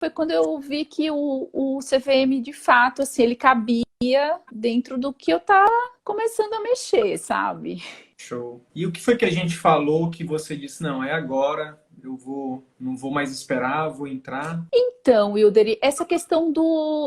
foi quando eu vi que o CVM, de fato, assim, ele cabia dentro do que eu tava começando a mexer, sabe? Show. E o que foi que a gente falou que você disse, não, é agora, não vou mais esperar, vou entrar? Então, Wilderi, essa questão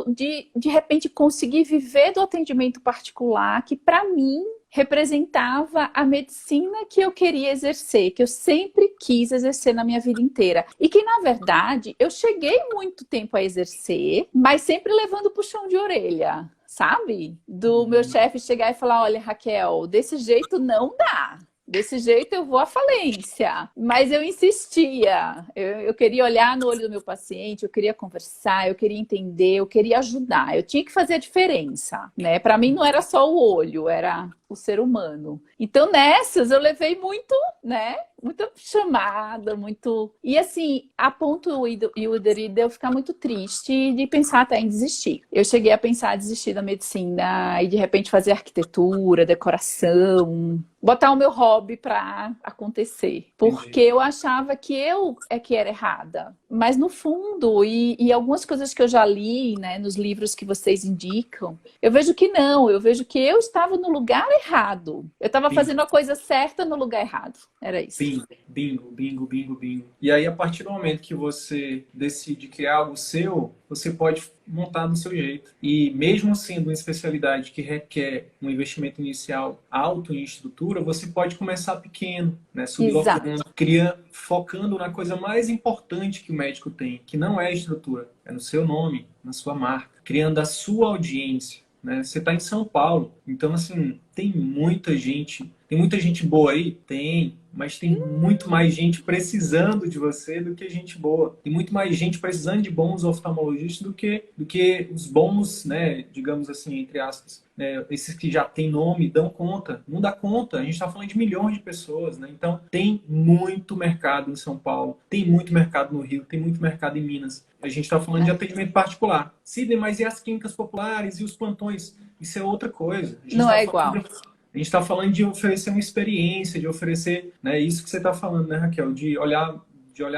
de repente conseguir viver do atendimento particular, que para mim representava a medicina que eu queria exercer, que eu sempre quis exercer na minha vida inteira. E que, na verdade, eu cheguei muito tempo a exercer, mas sempre levando puxão de orelha, sabe? Do meu Uhum. chefe chegar e falar: olha, Raquel, desse jeito não dá. Desse jeito eu vou à falência. Mas eu insistia. Eu queria olhar no olho do meu paciente, eu queria conversar, eu queria entender, eu queria ajudar. Eu tinha que fazer a diferença, né? Para mim não era só o olho, era o ser humano. Então nessas eu levei muito, né? Muita chamada, muito... E assim, a ponto de eu ficar muito triste de pensar até em desistir. Eu cheguei a pensar em desistir da medicina e de repente fazer arquitetura, decoração, botar o meu hobby para acontecer. Porque Entendi. eu achava que eu é que era errada. Mas no fundo, e algumas coisas que eu já li, né, nos livros que vocês indicam, eu vejo que não, eu vejo que eu estava no lugar errado. Eu estava Bingo, fazendo a coisa certa no lugar errado. Era isso. bingo, bingo, bingo, bingo, bingo. E aí, a partir do momento que você decide criar algo seu, você pode montar do seu jeito. E mesmo sendo uma especialidade que requer um investimento inicial alto em estrutura, você pode começar pequeno, né? Sublocando, Exato. focando na coisa mais importante que o médico tem, que não é a estrutura, é no seu nome, na sua marca, criando a sua audiência. Né? Você está em São Paulo, então assim, tem muita gente boa aí? Tem, mas tem muito mais gente precisando de você do que gente boa. Tem muito mais gente precisando de bons oftalmologistas do que os bons, né, digamos assim, entre aspas, né, esses que já têm nome, dão conta. Não dá conta, a gente está falando de milhões de pessoas, né? Então tem muito mercado em São Paulo, tem muito mercado no Rio, tem muito mercado em Minas. A gente está falando de É. atendimento particular. Sidney, mas e as clínicas populares e os plantões? Isso é outra coisa. Não é igual. A gente está falando de oferecer uma experiência, de oferecer, né, isso que você está falando, né, Raquel, de olhar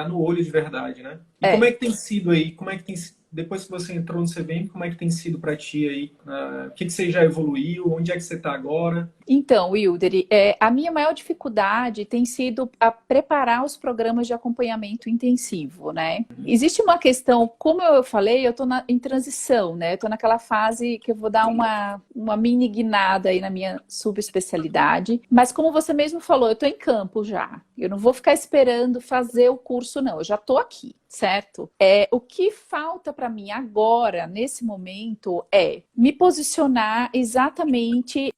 no olho de verdade, né? E como é É. que tem sido aí? Como é que tem depois que você entrou no CVM, como é que tem sido para ti aí? O que você já evoluiu? Onde é que você está agora? Então, Wilderi, a minha maior dificuldade tem sido a preparar os programas de acompanhamento intensivo, né? Existe uma questão, como eu falei, eu estou em transição, né? Eu estou naquela fase que eu vou dar uma mini guinada aí na minha subespecialidade, mas como você mesmo falou, eu estou em campo já. Eu não vou ficar esperando fazer o curso, não. Eu já estou aqui, certo? O que falta para mim agora, nesse momento, é me posicionar exatamente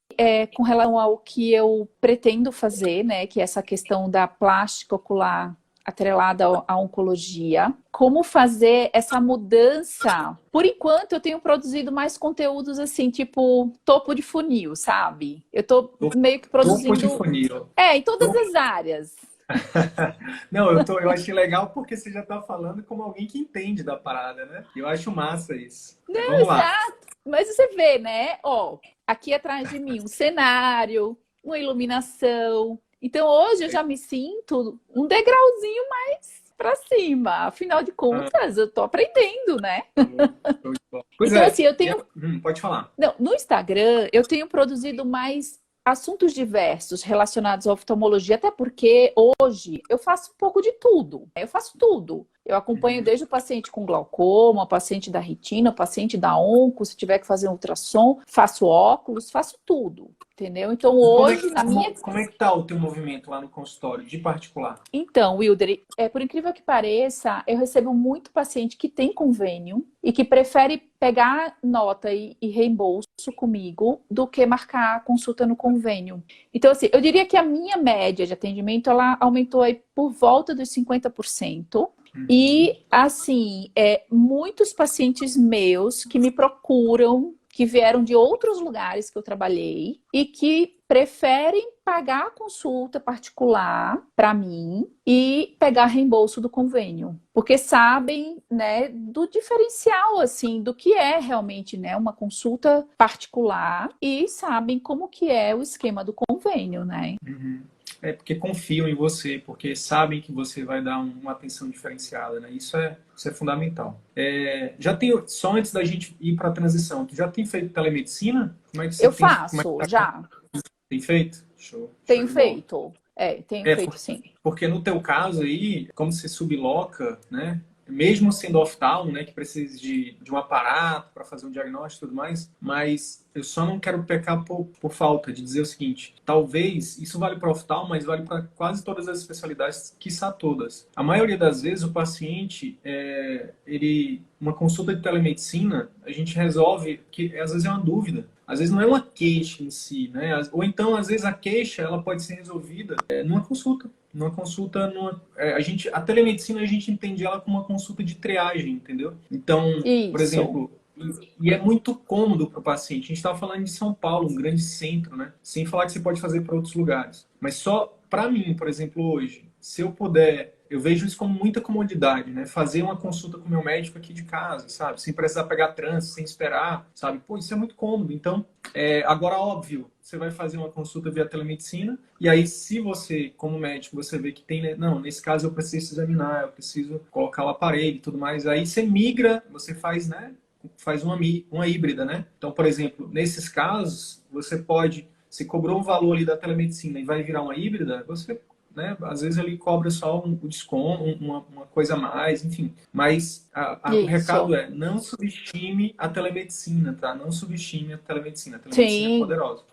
com relação ao que eu pretendo fazer, né, que é essa questão da plástica ocular atrelada à oncologia, como fazer essa mudança. Por enquanto, eu tenho produzido mais conteúdos assim, tipo topo de funil, sabe? Eu tô meio que Topo de produzindo, funil. em todas as áreas. Não, eu achei legal porque você já está falando como alguém que entende da parada, né? Eu acho massa isso. Mas Não, vamos lá. exato. Mas você vê, né? Ó, aqui atrás de mim um cenário, uma iluminação. Então hoje eu já me sinto um degrauzinho mais para cima. Afinal de Ah, contas, eu tô aprendendo, né? show de bola. Pois Então é, assim, eu tenho pode falar. não, no Instagram eu tenho produzido mais assuntos diversos relacionados à oftalmologia, até porque hoje eu faço um pouco de tudo. Eu faço tudo. Eu acompanho Uhum. desde o paciente com glaucoma, o paciente da retina, o paciente da onco, se tiver que fazer um ultrassom, faço óculos, faço tudo, entendeu? Então E hoje, na minha... como é que tá o teu movimento lá no consultório, de particular? Então, Wilder, por incrível que pareça, eu recebo muito paciente que tem convênio e que prefere pegar nota e reembolso comigo do que marcar a consulta no convênio. Então, assim, eu diria que a minha média de atendimento, ela aumentou aí por volta dos 50%. Uhum. E, assim, muitos pacientes meus que me procuram, que vieram de outros lugares que eu trabalhei e que preferem pagar a consulta particular para mim e pegar reembolso do convênio, porque sabem, né, do diferencial, assim, do que é realmente, né, uma consulta particular e sabem como que é o esquema do convênio, né? Uhum. é porque confiam em você, porque sabem que você vai dar uma atenção diferenciada, né? Isso é fundamental. Só antes da gente ir para a transição, tu já tem feito telemedicina? Como é que você Eu tem, como é que faço, já. tem feito? Show Tenho de bola. feito. Tenho feito, sim. Porque no teu caso aí, como você subloca, né? Mesmo sendo oftalmo, né? Que precisa de um aparato para fazer um diagnóstico e tudo mais, mas eu só não quero pecar por falta de dizer o seguinte: talvez, isso vale para oftalmo, mas vale para quase todas as especialidades, quiçá todas. A maioria das vezes o paciente, uma consulta de telemedicina, a gente resolve, que às vezes é uma dúvida. Às vezes não é uma queixa em si, né? Ou então, às vezes, a queixa ela pode ser resolvida numa consulta. A telemedicina a gente entende ela como uma consulta de triagem, entendeu? Então, por Isso. exemplo, e é muito cômodo para o paciente. A gente estava falando de São Paulo, um grande centro, né? Sem falar que você pode fazer para outros lugares. Mas só para mim, por exemplo, hoje, se eu puder, eu vejo isso como muita comodidade, né? Fazer uma consulta com o meu médico aqui de casa, sabe? Sem precisar pegar trânsito, sem esperar, sabe? Pô, isso é muito cômodo. Então, agora, óbvio, você vai fazer uma consulta via telemedicina e aí, se você, como médico, você vê que tem, né? Não, nesse caso eu preciso examinar, eu preciso colocar o aparelho e tudo mais, aí você migra, você faz, né? Faz uma híbrida, né? Então, por exemplo, nesses casos, você pode, se cobrou um valor ali da telemedicina e vai virar uma híbrida, você, né, às vezes ele cobra só um desconto, uma coisa a mais, enfim. Mas o recado Isso. não subestime a telemedicina, tá? Não subestime a telemedicina. A telemedicina é Sim. poderosa.